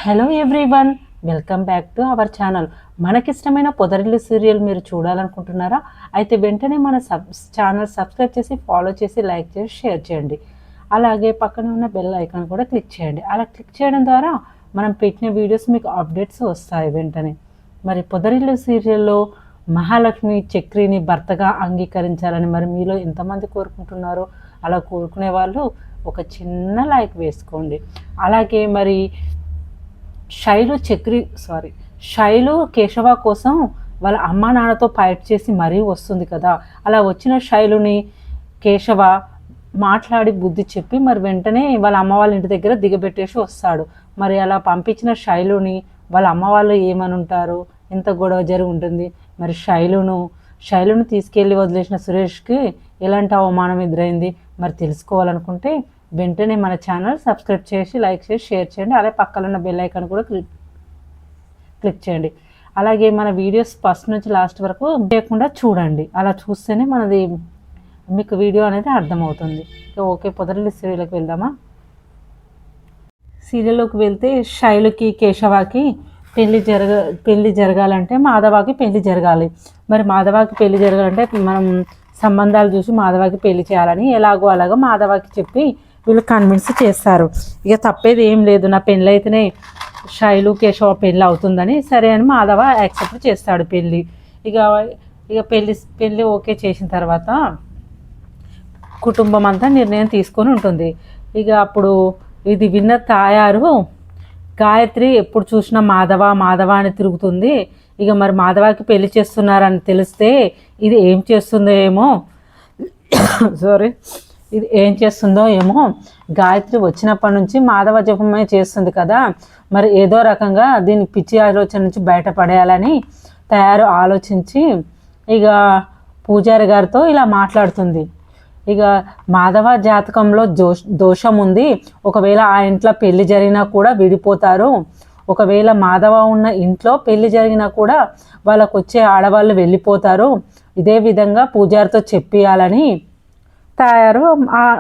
Hello everyone, welcome back to our channel. మనకిష్టమైన Podarillu serial మీరు చూడాలనుకుంటున్నారా? అయితే వెంటనే మన ఛానల్ సబ్స్క్రైబ్ చేసి, ఫాలో చేసి, లైక్ చేసి, షేర్ చేయండి. అలాగే పక్కన ఉన్న బెల్ ఐకాన్ కూడా క్లిక్ చేయండి. అలా క్లిక్ చేయడం ద్వారా మనం పెట్టిన వీడియోస్ మీకు అప్డేట్స్ వస్తాయి వెంటనే. మరి పొదరిల్లు సీరియల్లో మహాలక్ష్మి చక్రిని భర్తగా అంగీకరించాలని మరి మీలో ఎంతమంది కోరుకుంటున్నారో అలా కోరుకునే వాళ్ళు ఒక చిన్న లైక్ వేసుకోండి. అలాగే మరి శైలు కేశవ కోసం వాళ్ళ అమ్మ నాన్నతో ఫైట్ చేసి మరీ వస్తుంది కదా. అలా వచ్చిన శైలుని కేశవ మాట్లాడి బుద్ధి చెప్పి మరి వెంటనే వాళ్ళ అమ్మ వాళ్ళ ఇంటి దగ్గర దిగబెట్టేసి వస్తాడు. మరి అలా పంపించిన శైలుని వాళ్ళ అమ్మ వాళ్ళు ఏమని ఉంటారు, ఎంత గొడవ జరిగి ఉంటుంది. మరి శైలును తీసుకెళ్ళి వదిలేసిన సురేష్కి ఎలాంటి అవమానం ఎదురైంది మరి తెలుసుకోవాలనుకుంటే వెంటనే మన ఛానల్ సబ్స్క్రైబ్ చేసి, లైక్ చేసి, షేర్ చేయండి. అలాగే పక్కన ఉన్న బెల్ ఐకాన్ కూడా క్లిక్ చేయండి. అలాగే మన వీడియోస్ ఫస్ట్ నుంచి లాస్ట్ వరకు చేయకుండా చూడండి. అలా చూస్తేనే మనది మీకు వీడియో అనేది అర్థమవుతుంది. ఓకే, పొదరిల్లు సీరియల్లోకి వెళ్దామా? సీరియల్లోకి వెళ్తే శైలుకి కేశవాకి పెళ్ళి జరగాలంటే మాధవాకి పెళ్ళి జరగాలి. మరి మాధవాకి పెళ్ళి జరగాలంటే మనం సంబంధాలు చూసి మాధవాకి పెళ్లి చేయాలని ఎలాగో అలాగో మాధవాకి చెప్పి వీళ్ళు కన్విన్స్ చేస్తారు. ఇక తప్పేది ఏం లేదు, నా పెళ్ళి అయితేనే శైలు కేశవ పెళ్ళి అవుతుందని సరే అని మాధవ యాక్సెప్ట్ చేస్తాడు పెళ్ళి. ఇక పెళ్ళి ఓకే చేసిన తర్వాత కుటుంబం అంతా నిర్ణయం తీసుకొని ఉంటుంది. ఇక అప్పుడు ఇది విన్న తాయారు గాయత్రి ఎప్పుడు చూసినా మాధవ అని తిరుగుతుంది. ఇక మరి మాధవాకి పెళ్లి చేస్తున్నారని తెలిస్తే ఇది ఏం చేస్తుందో ఏమో గాయత్రి వచ్చినప్పటి నుంచి మాధవ జపమే చేస్తుంది కదా. మరి ఏదో రకంగా దీని పిచ్చి ఆలోచన నుంచి బయటపడేయాలని తయారు ఆలోచించి ఇక పూజారి గారితో ఇలా మాట్లాడుతుంది. ఇక మాధవ జాతకంలో దోషం ఉంది, ఒకవేళ ఆ ఇంట్లో పెళ్లి జరిగినా కూడా విడిపోతారు, ఒకవేళ మాధవ ఉన్న ఇంట్లో పెళ్లి జరిగినా కూడా వాళ్ళకు వచ్చే ఆడవాళ్ళు వెళ్ళిపోతారు, ఇదే విధంగా పూజారితో చెప్పియాలని తయారు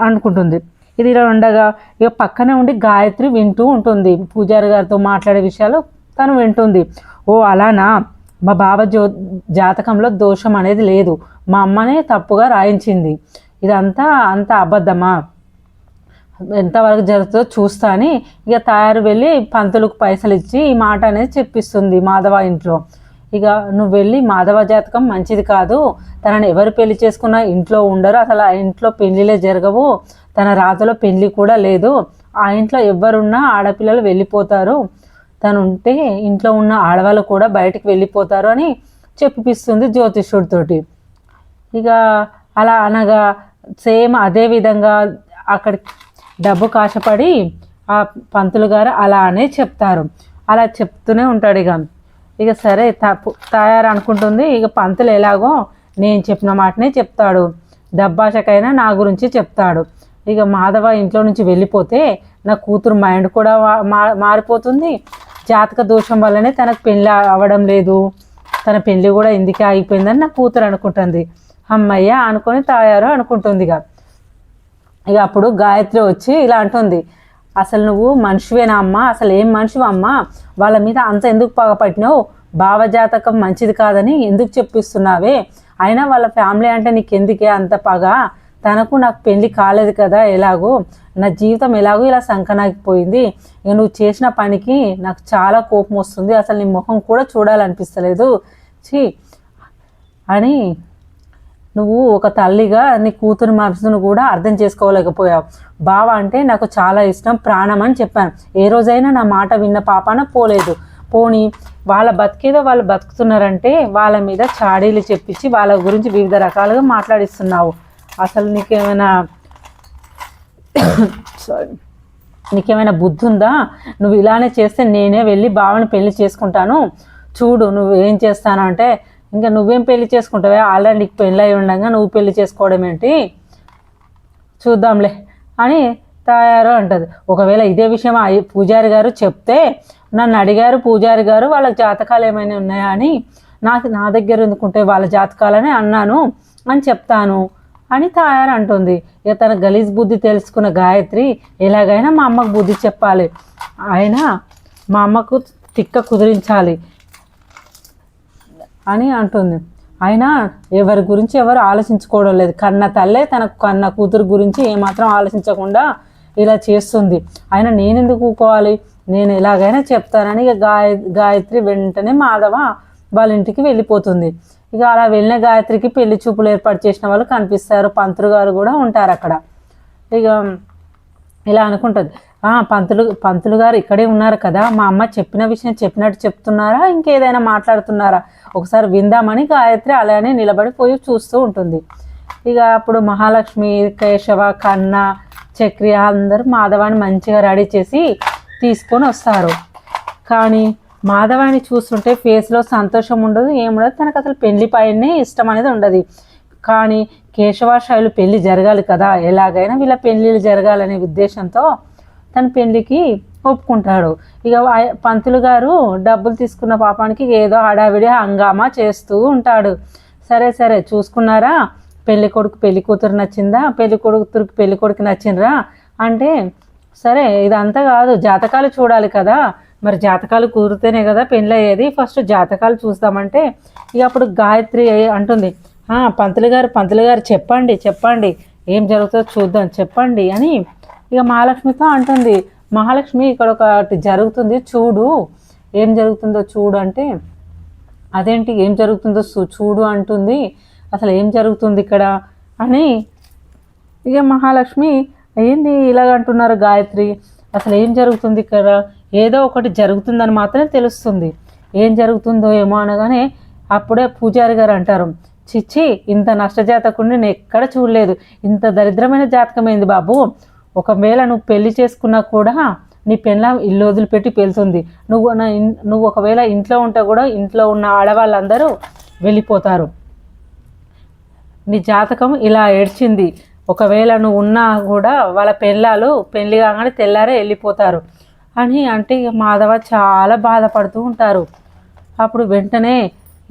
అనుకుంటుంది. ఇది ఇలా ఉండగా ఇక పక్కనే ఉండి గాయత్రి వింటూ ఉంటుంది. పూజారి గారితో మాట్లాడే విషయాలు తను వింటుంది. ఓ అలానా, మా బావ జాతకంలో దోషం అనేది లేదు, మా అమ్మనే తప్పుగా రాయించింది, ఇదంతా అంత అబద్ధమా, ఎంతవరకు జరుగుతుందో చూస్తా అని ఇక తయారు వెళ్ళి పంతులకు పైసలు ఇచ్చి ఈ మాట అనేది చెప్పిస్తుంది మాధవ ఇంట్లో. ఇక నువ్వు వెళ్ళి మాధవ జాతకం మంచిది కాదు, తనని ఎవరు పెళ్లి చేసుకున్నా ఇంట్లో ఉండరు, అసలు ఆ ఇంట్లో పెళ్లిలే జరగవు, తన రాతలో పెళ్లి కూడా లేదు, ఆ ఇంట్లో ఎవరున్నా ఆడపిల్లలు వెళ్ళిపోతారు, తను ఉంటే ఇంట్లో ఉన్న ఆడవాళ్ళు కూడా బయటకు వెళ్ళిపోతారు అని చెప్పిస్తుంది జ్యోతిష్యుడితోటి. ఇక అలా అనగా సేమ్ అదే విధంగా అక్కడ డబ్బు కాశపడి ఆ పంతులు గారు అలానే చెప్తారు. అలా చెప్తూనే ఉంటాడు. ఇక సరే తయారు అనుకుంటుంది. ఇక పంతులు ఎలాగో నేను చెప్పిన మాటనే చెప్తాడు, డబ్బాషకైనా నా గురించి చెప్తాడు. ఇక మాధవ ఇంట్లో నుంచి వెళ్ళిపోతే నా కూతురు మైండ్ కూడా మారిపోతుంది, జాతక దోషం వల్లనే తనకు పెళ్ళి అవ్వడం లేదు, తన పెళ్ళి కూడా ఎందుకే ఆగిపోయిందని నా కూతురు అనుకుంటుంది. అమ్మయ్య అనుకొని తయారు అనుకుంటుంది. ఇక అప్పుడు గాయత్రి వచ్చి ఇలా అంటుంది, అసలు నువ్వు మనిషివేనా అమ్మా, అసలు ఏం మనిషివమ్మా, వాళ్ళ మీద అంత ఎందుకు పగపట్టినావు, భావజాతకం మంచిది కాదని ఎందుకు చెప్పిస్తున్నావే, అయినా వాళ్ళ ఫ్యామిలీ అంటే నీకెందుకే అంత పగ, తనకు నాకు పెళ్ళి కాలేదు కదా, ఎలాగో నా జీవితం ఎలాగో ఇలా సంకనాగిపోయింది, ఇక నువ్వు చేసిన పనికి నాకు చాలా కోపం వస్తుంది, అసలు నీ ముఖం కూడా చూడాలనిపిస్తలేదు ఛీ అని నువ్వు ఒక తల్లిగా నీ కూతురు మనసును కూడా అర్థం చేసుకోలేకపోయావు, బావ అంటే నాకు చాలా ఇష్టం, ప్రాణం అని చెప్పాను, ఏ రోజైనా నా మాట విన్న పాపాన పోలేదు, పోనీ వాళ్ళ బతికేదో వాళ్ళు బతుకుతున్నారంటే వాళ్ళ మీద చాడీలు చెప్పించి వాళ్ళ గురించి వివిధ రకాలుగా మాట్లాడిస్తున్నావు, అసలు నీకేమైనా బుద్ధి ఉందా, నువ్వు ఇలానే చేస్తే నేనే వెళ్ళి బావని పెళ్లి చేసుకుంటాను, చూడు నువ్వు ఏం చేస్తాను అంటే, ఇంకా నువ్వేం పెళ్లి చేసుకుంటావే, ఆల్రెడీ నీకు పెళ్ళి అయి ఉండగా నువ్వు పెళ్లి చేసుకోవడం ఏంటి, చూద్దాంలే అని తయారు అంటది. ఒకవేళ ఇదే విషయం పూజారి గారు చెప్తే నన్ను అడిగారు పూజారి గారు వాళ్ళ జాతకాలు ఏమైనా ఉన్నాయా అని, నా దగ్గర ఎందుకుంటే వాళ్ళ జాతకాలని అన్నాను అని చెప్తాను అని తయారు అంటుంది. ఇక తన గలీజ్ బుద్ధి తెలుసుకున్న గాయత్రి ఎలాగైనా మా అమ్మకు బుద్ధి చెప్పాలి, అయినా మా అమ్మకు తిక్క కుదిరించాలి అని అంటుంది. అయినా ఎవరి గురించి ఎవరు ఆలోచించుకోవడం లేదు. కన్న తల్లే తన కన్న కూతురు గురించి ఏమాత్రం ఆలోచించకుండా ఇలా చేస్తుంది. అయినా నేను ఎందుకు ఊకోవాలి, నేను ఎలాగైనా చెప్తానని ఇక గాయత్రి వెంటనే మాధవ వాళ్ళ ఇంటికి వెళ్ళిపోతుంది. ఇక అలా వెళ్ళిన గాయత్రికి పెళ్లి చూపులు ఏర్పాటు చేసిన వాళ్ళు కనిపిస్తారు. పంతులు గారు కూడా ఉంటారు అక్కడ. ఇక ఇలా అనుకుంటుంది, పంతులు గారు ఇక్కడే ఉన్నారు కదా, మా అమ్మ చెప్పిన విషయం చెప్పినట్టు చెప్తున్నారా, ఇంకేదైనా మాట్లాడుతున్నారా, ఒకసారి విందామని గాయత్రి అలానే నిలబడిపోయి చూస్తూ ఉంటుంది. ఇక అప్పుడు మహాలక్ష్మి, కేశవ, కన్న, చక్రి అందరూ మాధవాన్ని మంచిగా రెడీ చేసి తీసుకొని వస్తారు. కానీ మాధవాన్ని చూస్తుంటే ఫేస్లో సంతోషం ఉండదు, ఏముండదు. తనకు అసలు పెళ్లి పైనే ఇష్టం అనేది ఉండదు. కానీ కేశవ శైలు పెళ్లి జరగాలి కదా, ఎలాగైనా వీళ్ళ పెళ్ళిళ్ళు జరగాలనే ఉద్దేశంతో తన పెళ్లికి ఒప్పుకుంటాడు. ఇక పంతులు గారు డబ్బులు తీసుకున్న పాపానికి ఏదో హడావిడి హంగామా చేస్తూ ఉంటాడు. సరే చూసుకున్నారా, పెళ్లి కొడుకు పెళ్లి కూతురు నచ్చిందా, పెళ్లి కూతురికి పెళ్లి కొడుకు నచ్చిండ్రా అంటే, సరే ఇదంతా కాదు, జాతకాలు చూడాలి కదా, మరి జాతకాలు కుదిరితేనే కదా పెళ్ళి అయ్యేది, ఫస్ట్ జాతకాలు చూస్తామంటే ఇక అప్పుడు గాయత్రి అంటుంది, పంతులు గారు చెప్పండి ఏం జరుగుతుందో చూద్దాం చెప్పండి అని ఇక మహాలక్ష్మితో అంటుంది. మహాలక్ష్మి ఇక్కడ ఒకటి జరుగుతుంది చూడు, ఏం జరుగుతుందో చూడు అంటే, అదేంటి ఏం జరుగుతుందో చూడు అంటుంది, అసలు ఏం జరుగుతుంది ఇక్కడ అని ఇక మహాలక్ష్మి, ఏంది ఇలాగ అంటున్నారు గాయత్రి, అసలు ఏం జరుగుతుంది ఇక్కడ, ఏదో ఒకటి జరుగుతుందని మాత్రమే తెలుస్తుంది, ఏం జరుగుతుందో ఏమో అనగానే అప్పుడే పూజారి గారు అంటారు, చిచ్చి ఇంత నష్టజాతకుడిని నేను ఎక్కడ చూడలేదు, ఇంత దరిద్రమైన జాతకమైంది బాబు, ఒకవేళ నువ్వు పెళ్లి చేసుకున్నా కూడా నీ పెళ్ళాం ఇల్లు వదిలిపెట్టి పెళ్తుంది, నువ్వు ఒకవేళ ఇంట్లో ఉంటే కూడా ఇంట్లో ఉన్న ఆడవాళ్ళందరూ వెళ్ళిపోతారు, నీ జాతకం ఇలా ఏడ్చింది, ఒకవేళ నువ్వు ఉన్నా కూడా వాళ్ళ పెళ్ళాలు పెళ్ళి కాగానే తెల్లారే వెళ్ళిపోతారు అని అంటే మాధవ చాలా బాధపడుతూ ఉంటారు. అప్పుడు వెంటనే,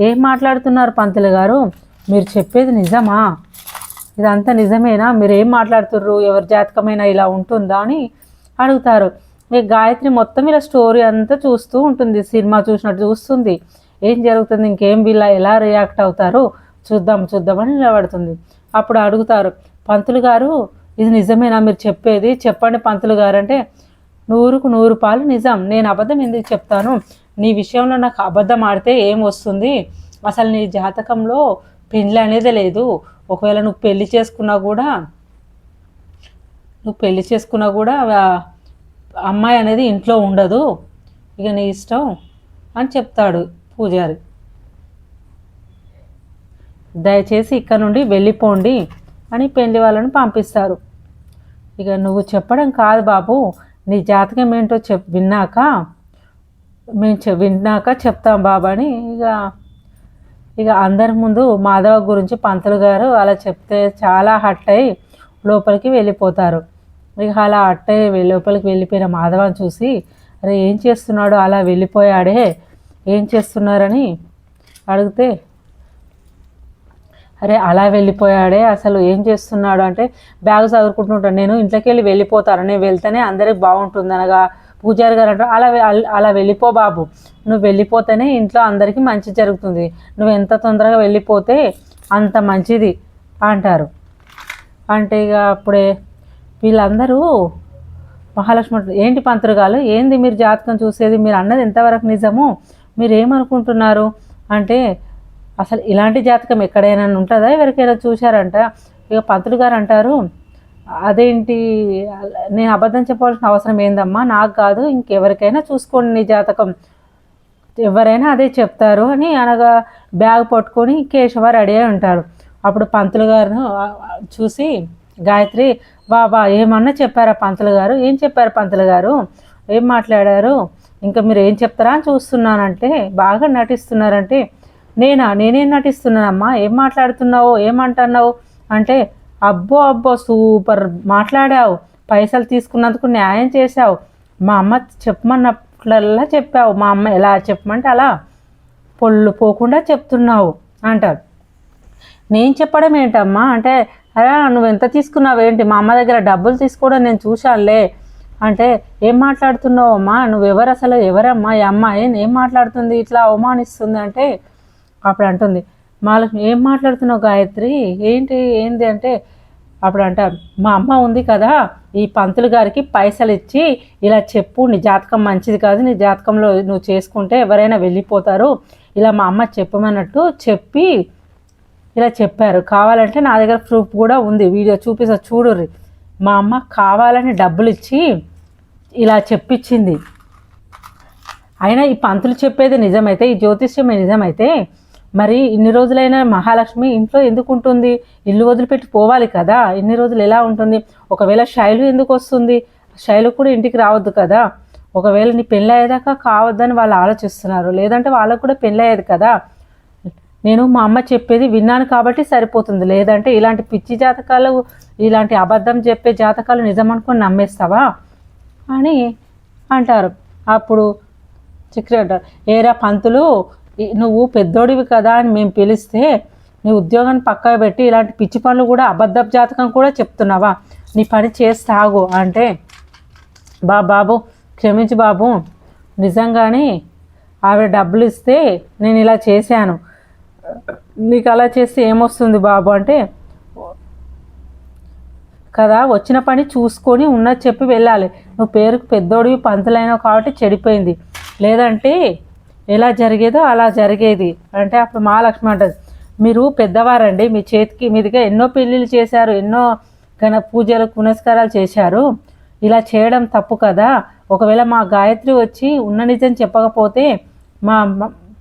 ఏం మాట్లాడుతున్నారు పంతులు గారు, మీరు చెప్పేది నిజమా, ఇదంతా నిజమేనా, మీరు ఏం మాట్లాడుతుర్రు, ఎవరి జాతకమైనా ఇలా ఉంటుందా అని అడుగుతారు. ఇక గాయత్రి మొత్తం ఇలా స్టోరీ అంతా చూస్తూ ఉంటుంది, సినిమా చూసినట్టు చూస్తుంది, ఏం జరుగుతుంది, ఇంకేం వీళ్ళ ఎలా రియాక్ట్ అవుతారు చూద్దామని నిలబడుతుంది. అప్పుడు అడుగుతారు, పంతులు గారు ఇది నిజమేనా మీరు చెప్పేది, చెప్పండి పంతులు గారు అంటే, 100కు 100 పాలు నిజం, నేను అబద్ధం ఎందుకు చెప్తాను, నీ విషయంలో నాకు అబద్ధం ఆడితే ఏం వస్తుంది, అసలు నీ జాతకంలో పెళ్ళి అనేది లేదు, ఒకవేళ నువ్వు పెళ్లి చేసుకున్నా కూడా అమ్మాయి అనేది ఇంట్లో ఉండదు, ఇక నీ ఇష్టం అని చెప్తాడు పూజారి. దయచేసి ఇక్కడ నుండి వెళ్ళిపోండి అని పెళ్లి వాళ్ళని పంపిస్తారు. ఇక నువ్వు చెప్పడం కాదు బాబు, నీ జాతకం ఏంటో విన్నాక చెప్తాం బాబు అని ఇక అందరి ముందు మాధవ గురించి పంతులు గారు అలా చెప్తే చాలా హట్ అయ్యి లోపలికి వెళ్ళిపోతారు. ఇక అలా హట్ అయ్యి లోపలికి వెళ్ళిపోయిన మాధవని చూసి, అరే ఏం చేస్తున్నాడు, అలా వెళ్ళిపోయాడే, ఏం చేస్తున్నారని అడిగితే, అరే అలా వెళ్ళిపోయాడే అసలు ఏం చేస్తున్నాడు అంటే, బ్యాగ్ చదువుకుంటుంటాను, నేను ఇంట్లోకి వెళ్ళిపోతాను, నేను వెళ్తేనే అందరికి బాగుంటుంది అనగా పూజారి గారు అంటారు, అలా వెళ్ళిపో బాబు, నువ్వు వెళ్ళిపోతేనే ఇంట్లో అందరికీ మంచి జరుగుతుంది, నువ్వు ఎంత తొందరగా వెళ్ళిపోతే అంత మంచిది అంటారు. అంటే ఇక అప్పుడే వీళ్ళందరూ మహాలక్ష్మి, ఏంటి పంతులు గారు, ఏంది మీరు జాతకం చూసేది, మీరు అన్నది ఎంతవరకు నిజము, మీరు ఏమనుకుంటున్నారు అంటే, అసలు ఇలాంటి జాతకం ఎక్కడైనా ఉంటుందా, ఎవరికైనా చూశారంట. ఇక పంతులు గారు అంటారు, అదేంటి, నేను అబద్ధం చెప్పాల్సిన అవసరం ఏందమ్మా, నాకు కాదు ఇంకెవరికైనా చూసుకోండి నీ జాతకం, ఎవరైనా అదే చెప్తారు అని అనగా బ్యాగ్ పట్టుకొని కేశవ రెడీ అయి ఉంటాడు. అప్పుడు పంతులు గారు చూసి గాయత్రి, బాబా ఏమన్నా చెప్పారా పంతులు గారు, ఏం చెప్పారు పంతులు గారు, ఏం మాట్లాడారు, ఇంకా మీరు ఏం చెప్తారా అని చూస్తున్నానంటే, బాగా నటిస్తున్నారంటే, నేనేం నటిస్తున్నానమ్మా, ఏం మాట్లాడుతున్నావు, ఏమంటున్నావు అంటే, అబ్బో సూపర్ మాట్లాడావు, పైసలు తీసుకున్నందుకు న్యాయం చేశావు, మా అమ్మ చెప్పమన్నట్లల్లా చెప్పావు, మా అమ్మ ఎలా చెప్పమంటే అలా పొల్లు పోకుండా చెప్తున్నావు అంటారు. నేను చెప్పడం ఏంటమ్మా అంటే, అరే నువ్వు ఎంత తీసుకున్నావు ఏంటి, మా అమ్మ దగ్గర డబ్బులు తీసుకోవడం నేను చూశానులే, అంటే ఏం మాట్లాడుతున్నావు అమ్మా, నువ్వెవరు, అసలు ఎవరమ్మా ఈ అమ్మాయి, ఏం మాట్లాడుతుంది, ఇట్లా అవమానిస్తుంది అంటే అప్పుడు అంటుంది, మహాలక్ష్మి ఏం మాట్లాడుతున్నావు గాయత్రి, ఏంది అంటే అప్పుడు అంటారు, మా అమ్మ ఉంది కదా, ఈ పంతులు గారికి పైసలు ఇచ్చి ఇలా చెప్పు, నీ జాతకం మంచిది కాదు, నీ జాతకంలో నువ్వు చేసుకుంటే ఎవరైనా వెళ్ళిపోతారు, ఇలా మా అమ్మ చెప్పమన్నట్టు చెప్పి ఇలా చెప్పారు. కావాలంటే నా దగ్గర ప్రూఫ్ కూడా ఉంది, వీడియో చూపిస్తా చూడుర్రి. మా అమ్మ కావాలని డబ్బులు ఇచ్చి ఇలా చెప్పించింది. అయినా ఈ పంతులు చెప్పేది నిజమైతే, ఈ జ్యోతిష్యమే నిజమైతే, మరి ఇన్ని రోజులైనా మహాలక్ష్మి ఇంట్లో ఎందుకు ఉంటుంది, ఇల్లు వదిలిపెట్టి పోవాలి కదా, ఇన్ని రోజులు ఎలా ఉంటుంది, ఒకవేళ శైలు ఎందుకు వస్తుంది, శైలు కూడా ఇంటికి రావద్దు కదా, ఒకవేళ నీ పెళ్ళి అయ్యేదాకా కావద్దని వాళ్ళు ఆలోచిస్తున్నారు, లేదంటే వాళ్ళకు కూడా పెళ్ళి అయ్యేది కదా, నేను మా అమ్మ చెప్పేది విన్నాను కాబట్టి సరిపోతుంది, లేదంటే ఇలాంటి పిచ్చి జాతకాలు, ఇలాంటి అబద్ధం చెప్పే జాతకాలు నిజం అనుకొని నమ్మేస్తావా అని అంటారు. అప్పుడు చక్రి అంటారు, ఏరా పంతులు, నువ్వు పెద్దోడివి కదా అని మేము పిలిస్తే నీ ఉద్యోగాన్ని పక్కన పెట్టి ఇలాంటి పిచ్చి పనులు కూడా, అబద్ధపు జాతకం కూడా చెప్తున్నావా, నీ పని చేస్తాగు అంటే, బాబు క్షమించు బాబు, నిజంగానే ఆవిడ డబ్బులు ఇస్తే నేను ఇలా చేశాను, నీకు అలా చేస్తే ఏమొస్తుంది బాబు అంటే, కదా వచ్చిన పని చూసుకొని ఉన్నది చెప్పి వెళ్ళాలి, నువ్వు పేరుకు పెద్దోడివి పంతులైనావు కాబట్టి చెడిపోయింది, లేదంటే ఎలా జరిగేదో అలా జరిగేది అంటే అప్పుడు మహాలక్ష్మి అంటది, మీరు పెద్దవారండి, మీ చేతికి మీదిగా ఎన్నో పెళ్ళిళ్ళు చేశారు, ఎన్నో పూజలు పునస్కారాలు చేశారు, ఇలా చేయడం తప్పు కదా, ఒకవేళ మా గాయత్రి వచ్చి ఉన్న నిజం చెప్పకపోతే మా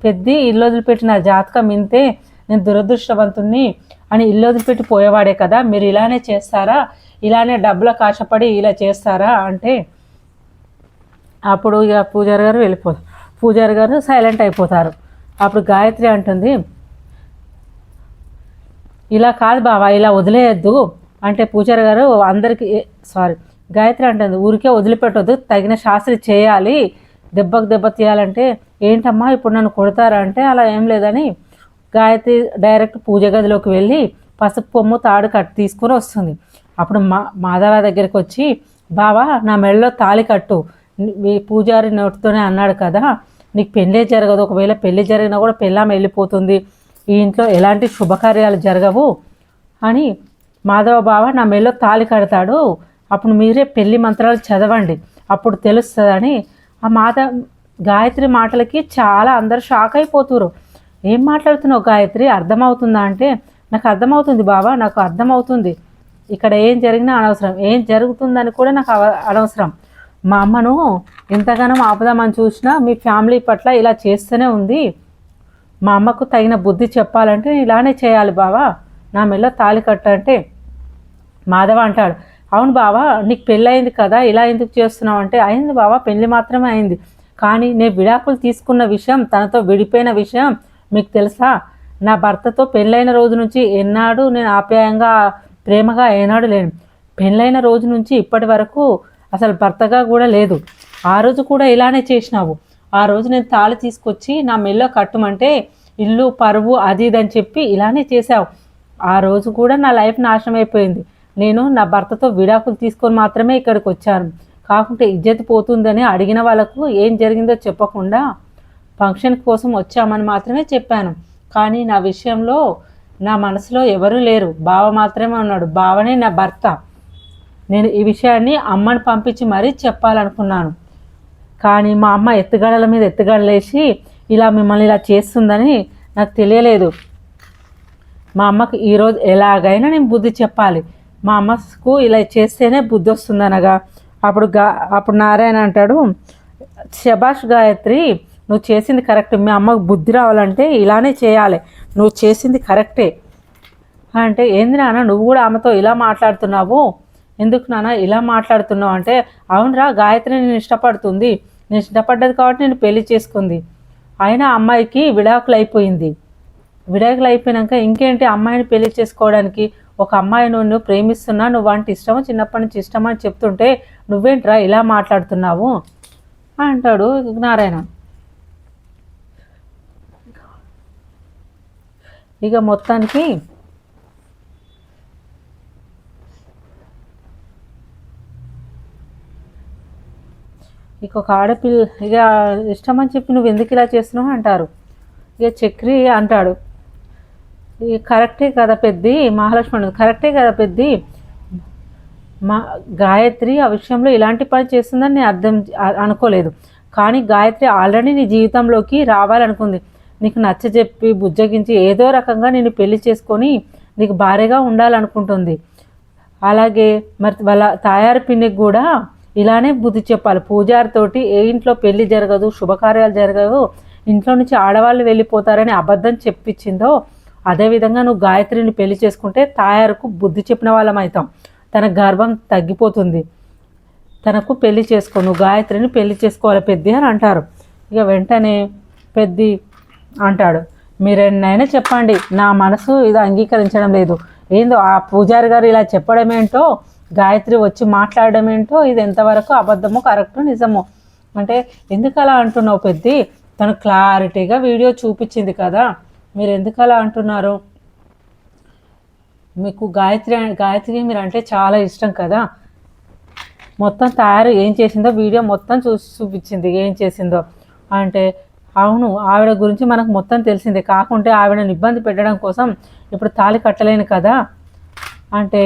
పెద్ద ఇల్లు వదిలిపెట్టిన జాతకం ఇంతే, నేను దురదృష్టవంతుణ్ణి అని ఇల్లు వదిలిపెట్టి పోయేవాడే కదా, మీరు ఇలానే చేస్తారా, ఇలానే డబ్బులకు ఆశపడి ఇలా చేస్తారా అంటే అప్పుడు ఇక పూజారి గారు వెళ్ళిపోతారు, పూజారి గారు సైలెంట్ అయిపోతారు. అప్పుడు గాయత్రి అంటుంది, ఇలా కాదు బావా, ఇలా వదిలేయద్దు అంటే పూజారి గారు అందరికీ గాయత్రి అంటుంది, ఊరికే వదిలిపెట్టొద్దు, తగిన శాస్త్రి చేయాలి, దెబ్బకు దెబ్బ తీయాలంటే, ఏంటమ్మా ఇప్పుడు నన్ను కొడతారా అంటే అలా ఏం లేదని గాయత్రి డైరెక్ట్ పూజ గదిలోకి వెళ్ళి పసుపు పొమ్ము తాడు కట్టి తీసుకొని వస్తుంది. అప్పుడు మాధవ దగ్గరికి వచ్చి, బావా నా మెడలో తాళి కట్టు, ఈ పూజారి నోటితోనే అన్నాడు కదా, నీకు పెళ్ళే జరగదు, ఒకవేళ పెళ్ళి జరిగినా కూడా పెళ్ళాం వెళ్ళిపోతుంది, ఈ ఇంట్లో ఎలాంటి శుభకార్యాలు జరగవు అని మాధవ బావ నా మెడలో తాళి కడతాడు, అప్పుడు మీరే పెళ్లి మంత్రాలు చదవండి, అప్పుడు తెలుస్తుందని గాయత్రి మాటలకి చాలా అందరు షాక్ అయిపోతురు. ఏం మాట్లాడుతున్నావు గాయత్రి, అర్థమవుతుందా అంటే, నాకు అర్థమవుతుంది బావా, నాకు అర్థమవుతుంది, ఇక్కడ ఏం జరిగినా అనవసరం, ఏం జరుగుతుందని కూడా నాకు అనవసరం, మా అమ్మను ఎంతగానో ఆపుదామని చూసినా మీ ఫ్యామిలీ పట్ల ఇలా చేస్తూనే ఉంది, మా అమ్మకు తగిన బుద్ధి చెప్పాలంటే ఇలానే చేయాలి బావా, నా మెల్ల తాళి కట్ట అంటే మాధవ అంటాడు, అవును బావా నీకు పెళ్ళి అయింది కదా, ఇలా ఎందుకు చేస్తున్నావు అంటే, అయింది బావా పెళ్ళి మాత్రమే అయింది, కానీ నేను విడాకులు తీసుకున్న విషయం, తనతో విడిపోయిన విషయం మీకు తెలుసా, నా భర్తతో పెళ్ళైన రోజు నుంచి ఎన్నాడు నేను ఆప్యాయంగా ప్రేమగా ఏనాడు లేను, పెళ్ళైన రోజు నుంచి ఇప్పటి వరకు అసలు భర్తగా కూడా లేదు, ఆ రోజు కూడా ఇలానే చేసినావు, ఆ రోజు నేను తాళి తీసుకొచ్చి నా మెల్లో కట్టమంటే ఇల్లు పరువు అది ఇదని చెప్పి ఇలానే చేశావు, ఆ రోజు కూడా నా లైఫ్ నాశనం అయిపోయింది, నేను నా భర్తతో విడాకులు తీసుకొని మాత్రమే ఇక్కడికి వచ్చాను, కాకుంటే ఇజ్జత్ పోతుందని అడిగిన వాళ్ళకు ఏం జరిగిందో చెప్పకుండా ఫంక్షన్ కోసం వచ్చామని మాత్రమే చెప్పాను, కానీ నా విషయంలో నా మనసులో ఎవరూ లేరు, బావ మాత్రమే ఉన్నాడు, బావనే నా భర్త, నేను ఈ విషయాన్ని అమ్మని పంపించి మరీ చెప్పాలనుకున్నాను, కానీ మా అమ్మ ఎత్తుగడల మీద ఎత్తుగడలేసి ఇలా మిమ్మల్ని ఇలా చేస్తుందని నాకు తెలియలేదు, మా అమ్మకు ఈరోజు ఎలాగైనా నేను బుద్ధి చెప్పాలి, మా అమ్మకు ఇలా చేస్తేనే బుద్ధి వస్తుందనగా అప్పుడు నారాయణ అంటాడు, శభాష్ గాయత్రి, నువ్వు చేసింది కరెక్ట్, మీ అమ్మకు బుద్ధి రావాలంటే ఇలానే చేయాలి, నువ్వు చేసింది కరెక్టే అంటే, ఏంది నాన్న నువ్వు కూడా ఆమెతో ఇలా మాట్లాడుతున్నావు, ఎందుకు నాన్న ఇలా మాట్లాడుతున్నావు అంటే, అవునరా గాయత్రి నేను ఇష్టపడుతుంది, నేను ఇష్టపడ్డది కాబట్టి నేను పెళ్లి చేసుకుంది, అయినా అమ్మాయికి విడాకులు అయిపోయింది, విడాకులు అయిపోయినాక ఇంకేంటి అమ్మాయిని పెళ్లి చేసుకోవడానికి, ఒక అమ్మాయి నువ్వు ప్రేమిస్తున్నా, నువ్వు అంటే ఇష్టమో చిన్నప్పటి నుంచి ఇష్టమని చెప్తుంటే నువ్వేంట్రా ఇలా మాట్లాడుతున్నావు అంటాడు నారాయణ. ఇక మొత్తానికి ఇక ఒక ఆడపిల్ల ఇక ఇష్టం అని చెప్పి నువ్వు ఎందుకు ఇలా చేస్తున్నావు అంటారు. ఇక చక్రి అంటాడు, ఇక కరెక్టే కదా పెద్ది, మహాలక్ష్మి కరెక్టే కదా పెద్ది, మా గాయత్రి ఆ విషయంలో ఇలాంటి పని చేస్తుందని నేను అనుకోలేదు. కానీ గాయత్రి ఆల్రెడీ నీ జీవితంలోకి రావాలనుకుంది. నీకు నచ్చజెప్పి బుజ్జగించి ఏదో రకంగా నేను పెళ్లి చేసుకొని నీకు భార్యగా ఉండాలనుకుంటుంది. అలాగే మరి వాళ్ళ తాయారు పిన్నికి కూడా ఇలానే బుద్ధి చెప్పాలి. పూజారితోటి ఏ ఇంట్లో పెళ్లి జరగదు, శుభకార్యాలు జరగదు, ఇంట్లో నుంచి ఆడవాళ్ళు వెళ్ళిపోతారని అబద్ధం చెప్పించిందో అదేవిధంగా నువ్వు గాయత్రిని పెళ్లి చేసుకుంటే తాయారుకు బుద్ధి చెప్పిన వాళ్ళం అవుతాం. తన గర్వం తగ్గిపోతుంది. తనకు పెళ్లి చేసుకో, నువ్వు గాయత్రిని పెళ్లి చేసుకోవాలి పెద్ది అని అంటారు. ఇక వెంటనే పెద్ది అంటాడు, మీరెన్నైనా చెప్పండి, నా మనసు ఇది అంగీకరించడం లేదు. ఏందో ఆ పూజారి గారు ఇలా చెప్పడం ఏంటో, గాయత్రి వచ్చి మాట్లాడడం ఏంటో, ఇది ఎంతవరకు అబద్ధమో కరెక్టో నిజమో అంటే ఎందుకు అలా అంటున్నావు పెద్ది, తను క్లారిటీగా వీడియో చూపించింది కదా, మీరు ఎందుకు అలా అంటున్నారు? మీకు గాయత్రికి మీరు అంటే చాలా ఇష్టం కదా, మొత్తం తయారు ఏం చేసిందో వీడియో మొత్తం చూపించింది ఏం చేసిందో అంటే, అవును ఆవిడ గురించి మనకు మొత్తం తెలిసిందే, కాకుంటే ఆవిడని ఇబ్బంది పెట్టడం కోసం ఇప్పుడు తాళి కట్టలేను కదా అంటే,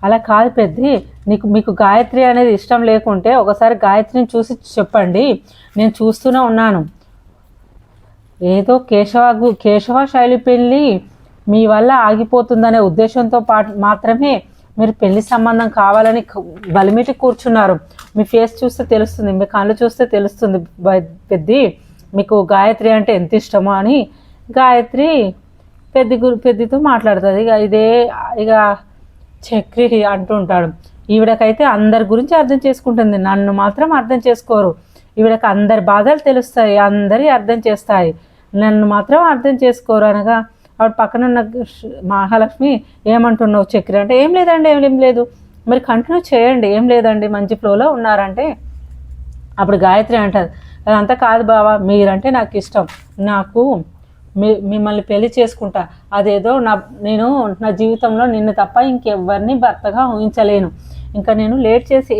అలా కాదు పెద్ది, మీకు గాయత్రి అనేది ఇష్టం లేకుంటే ఒకసారి గాయత్రిని చూసి చెప్పండి, నేను చూస్తూనే ఉన్నాను. ఏదో కేశవ శైలి పెళ్ళి మీ వల్ల ఆగిపోతుందనే ఉద్దేశంతో మాత్రమే మీరు పెళ్లి సంబంధం కావాలని బలిమిటి కూర్చున్నారు. మీ ఫేస్ చూస్తే తెలుస్తుంది, మీ కళ్ళు చూస్తే తెలుస్తుంది పెద్ది మీకు గాయత్రి అంటే ఎంత ఇష్టమో అని. గాయత్రి పెద్దితో మాట్లాడుతుంది. ఇక చక్రి అంటుంటాడు, ఈవిడకైతే అందరి గురించి అర్థం చేసుకుంటుంది, నన్ను మాత్రం అర్థం చేసుకోరు, ఈవిడకి అందరి బాధలు తెలుస్తాయి, అందరి అర్థం చేస్తాయి, నన్ను మాత్రం అర్థం చేసుకోరు అనగా ఆవిడ పక్కన మహాలక్ష్మి ఏమంటున్నావు చక్రి అంటే, ఏం లేదండి ఏం లేదు, మరి కంటిన్యూ చేయండి, ఏం లేదండి మంచి ఫ్లోలో ఉన్నారంటే, అప్పుడు గాయత్రి అంటారు, అదంతా కాదు బావా, మీరంటే నాకు ఇష్టం, నాకు మిమ్మల్ని పెళ్లి చేసుకుంటా, అదేదో నేను నా జీవితంలో నిన్ను తప్ప ఇంకెవ్వరిని భర్తగా ఊహించలేను, ఇంకా నేను లేట్ చేసి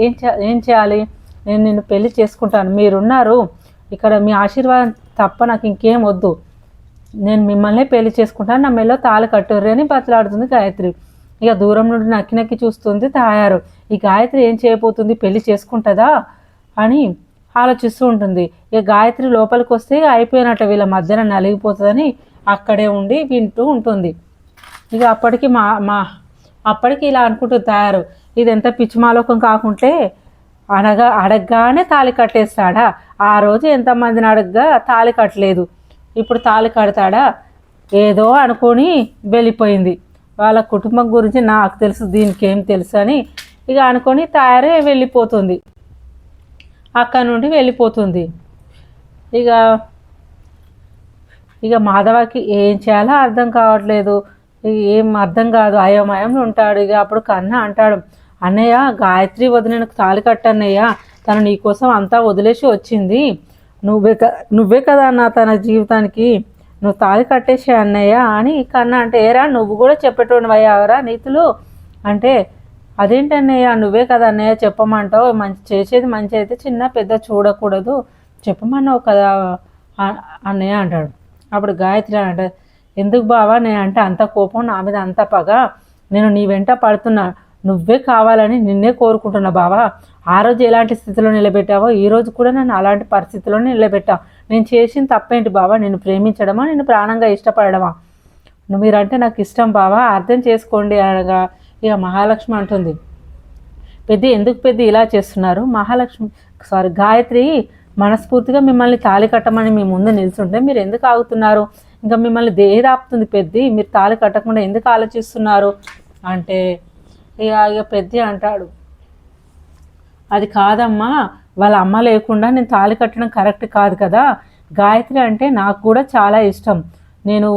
ఏం చేయాలి, నేను నిన్ను పెళ్లి చేసుకుంటాను, మీరున్నారు ఇక్కడ, మీ ఆశీర్వాదం తప్ప నాకు ఇంకేం వద్దు, నేను మిమ్మల్ని పెళ్లి చేసుకుంటాను, నా మెల్లో తాళి కట్టుర్రి అని బతలాడుతుంది గాయత్రి. ఇక దూరం నుండి నక్కి చూస్తుంది తాయారు. ఈ గాయత్రి ఏం చేయబోతుంది, పెళ్లి చేసుకుంటుందా అని ఆలోచిస్తూ ఉంటుంది. ఇక గాయత్రి లోపలికి వస్తే అయిపోయినట్టు, వీళ్ళ మధ్యన నలిగిపోతుందని అక్కడే ఉండి వింటూ ఉంటుంది. ఇక అప్పటికి ఇలా అనుకుంటూ తాయారు, ఇది ఎంత పిచ్చిమాలోకం కాకుంటే అడగగానే తాళి కట్టేస్తాడా, ఆ రోజు ఎంతమందిని అడగగా తాళి కట్టలేదు, ఇప్పుడు తాళి కడతాడా, ఏదో అనుకొని వెళ్ళిపోయింది. వాళ్ళ కుటుంబం గురించి నాకు తెలుసు, దీనికి ఏం తెలుసు అని ఇక అనుకొని తయారే వెళ్ళిపోతుంది, అక్కడ నుండి వెళ్ళిపోతుంది. ఇక మాధవకి ఏం చేయాలో అర్థం కావట్లేదు, ఏం అర్థం కాదు, అయోమయంలో ఉంటాడు. ఇక అప్పుడు కన్నా అంటాడు, అన్నయ్య గాయత్రి వదినకు తాళి కట్టన్నయ్య, తను నీకోసం అంతా వదిలేసి వచ్చింది, నువ్వే కదా అన్న తన జీవితానికి, నువ్వు తాళి కట్టేసే అన్నయ్య అని కన్నా అంటే, ఏరా నువ్వు కూడా చెప్పేటోడు అయ్యావరా నీతులు అంటే, అదేంటన్నయ్య నువ్వే కదా అన్నయ్య చెప్పమంటావు, చేసేది మంచి అయితే చిన్న పెద్ద చూడకూడదు, చెప్పమన్నావు కదా అన్నయ్య అంటాడు. అప్పుడు గాయత్రి అంటే, ఎందుకు బావా నేను అంటే అంత కోపం, నా మీద అంత పగ, నేను నీ వెంట పడుతున్నా, నువ్వే కావాలని నిన్నే కోరుకుంటున్నా బావా, ఆ రోజు ఎలాంటి స్థితిలో నిలబెట్టావో ఈ రోజు కూడా నన్ను అలాంటి పరిస్థితిలో నిలబెట్టావు, నేను చేసిన తప్పేంటి బావా, నిన్ను ప్రేమించడమా, నిన్ను ప్రాణంగా ఇష్టపడమా, మీరంటే నాకు ఇష్టం బావా, అర్థం చేసుకోండి అనగా ఇక మహాలక్ష్మి అంటుంది, ఎందుకు ఇలా చేస్తున్నారు, గాయత్రి మనస్ఫూర్తిగా మిమ్మల్ని తాళి కట్టమని మీ ముందు నిల్చుంటే మీరు ఎందుకు ఆగుతున్నారు, ఇంకా మిమ్మల్ని దేహి ఆపుతుంది మీరు తాళి కట్టకుండా ఎందుకు ఆలోచిస్తున్నారు అంటే, ఇక పెద్ద అంటాడు, అది కాదమ్మా, వాళ్ళ అమ్మ లేకుండా నేను తాళి కట్టడం కరెక్ట్ కాదు కదా, గాయత్రి అంటే నాకు కూడా చాలా ఇష్టం, నేను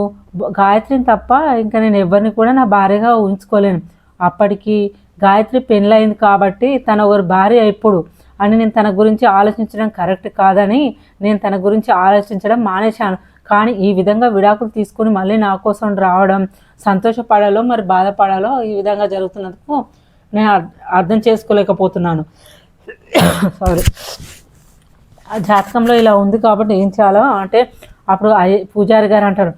గాయత్రిని తప్ప ఇంకా నేను ఎవరిని కూడా నా భార్యగా ఊహించుకోలేను, అప్పటికి గాయత్రి పెళ్ళయింది కాబట్టి తన ఒకరి భార్య ఎప్పుడు అని నేను తన గురించి ఆలోచించడం కరెక్ట్ కాదని నేను తన గురించి ఆలోచించడం మానేశాను, కానీ ఈ విధంగా విడాకులు తీసుకుని మళ్ళీ నా కోసం రావడం, సంతోషపడాలో మరి బాధపడాలో ఈ విధంగా జరుగుతున్నందుకు నేను అర్థం చేసుకోలేకపోతున్నాను, సారీ, ఆ జాతకంలో ఇలా ఉంది కాబట్టి ఏం చేయాలో అంటే అప్పుడు పూజారి గారు అంటారు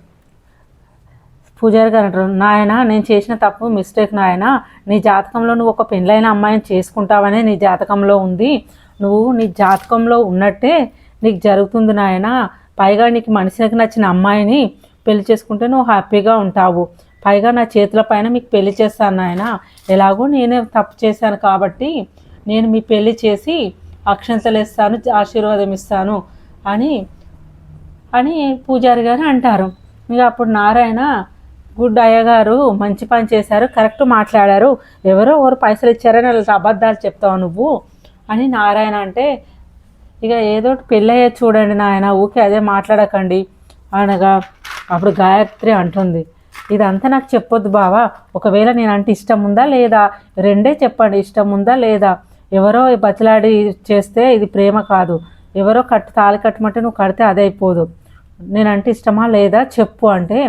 నాయన నేను చేసిన తప్పు మిస్టేక్ నాయన, నీ జాతకంలో నువ్వు ఒక పెళ్ళైన అమ్మాయిని చేసుకుంటావనే నీ జాతకంలో ఉంది, నువ్వు నీ జాతకంలో ఉన్నట్టే నీకు జరుగుతుంది నాయన, పైగా నీకు మనిషికి నచ్చిన అమ్మాయిని పెళ్లి చేసుకుంటే నువ్వు హ్యాపీగా ఉంటావు, పైగా నా చేతుల పైన మీకు పెళ్లి చేస్తాను నాయన, ఎలాగో నేనే తప్పు చేశాను కాబట్టి నేను మీ పెళ్లి చేసి అక్షంతలు ఇస్తాను, ఆశీర్వాదం ఇస్తాను అని అని పూజారి గారు అంటారు. ఇక అప్పుడు నారాయణ గుడ్ అయ్యగారు మంచి పని చేశారు, కరెక్ట్ మాట్లాడారు, ఎవరో పైసలు ఇచ్చారని వాళ్ళకి అబద్ధాలు చెప్తావు నువ్వు అని నారాయణ అంటే, ఇక ఏదో పెళ్ళయ్యే చూడండి నాయన, ఊకే అదే మాట్లాడకండి అనగా అప్పుడు గాయత్రి అంటుంది, ఇదంతా నాకు చెప్పొద్దు బావా, ఒకవేళ నేనంటే ఇష్టం ఉందా లేదా, రెండే చెప్పండి, ఇష్టం ఉందా లేదా, ఎవరో బతిలాడి చేస్తే ఇది ప్రేమ కాదు, ఎవరో తాళి కట్టమంటే నువ్వు కడితే అదే అయిపోదు, నేనంటే ఇష్టమా లేదా చెప్పు అంటే,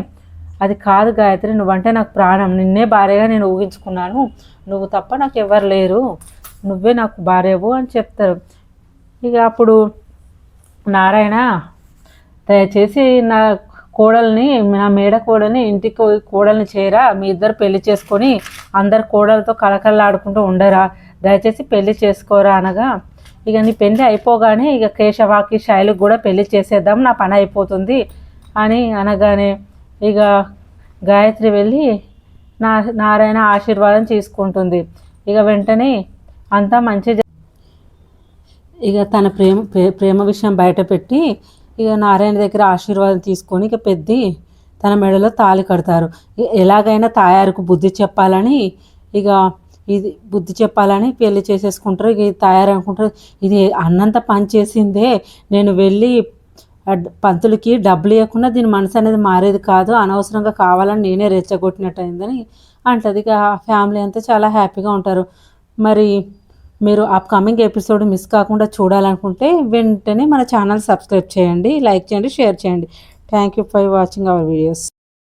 అది కాదు గాయత్రి, నువ్వంటే నాకు ప్రాణం, నిన్నే భార్యగా నేను ఊహించుకున్నాను, నువ్వు తప్ప నాకు ఎవరు లేరు, నువ్వే నాకు భార్యవు అని చెప్తారు. ఇక అప్పుడు నారాయణ దయచేసి నా కోడల్ని, నా మేడ కోడల్ని ఇంటికి కోడల్ని చేరా, మీ ఇద్దరు పెళ్లి చేసుకొని అందరు కోడలతో కలకల్లాడుకుంటూ ఉండరా, దయచేసి పెళ్లి చేసుకోరా అనగా, ఇక నీ పెళ్ళి అయిపోగానే ఇక కేశవాకి శైలికి కూడా పెళ్లి చేసేద్దాం, నా పని అయిపోతుంది అని అనగానే ఇక గాయత్రి వెళ్ళి నారాయణ ఆశీర్వాదం తీసుకుంటుంది. ఇక వెంటనే అంతా మంచి ఇక తన ప్రేమ విషయం బయటపెట్టి ఇక నారాయణ దగ్గర ఆశీర్వాదం తీసుకొని ఇక పెద్ది తన మెడలో తాళి కడతారు. ఎలాగైనా తాయారుకు బుద్ధి చెప్పాలని ఇక బుద్ధి చెప్పాలని పెళ్లి చేసేసుకుంటారు. ఇక తాయారు అనుకుంటారు, ఇది అన్నంత పని చేసిందే, నేను వెళ్ళి పంతులకి డబ్బులు ఇవ్వకుండా దీని మనసు అనేది మారేది కాదు, అనవసరంగా కావాలని నేనే రెచ్చగొట్టినట్టు అయిందని అంటది. ఇక ఫ్యామిలీ అంతా చాలా హ్యాపీగా ఉంటారు. మరి మీరు అప్కమింగ్ ఎపిసోడ్ మిస్ కాకుండా చూడాలనుకుంటే వెంటనే మన ఛానల్ సబ్స్క్రైబ్ చేయండి, లైక్ చేయండి, షేర్ చేయండి. Thank you for watching our videos.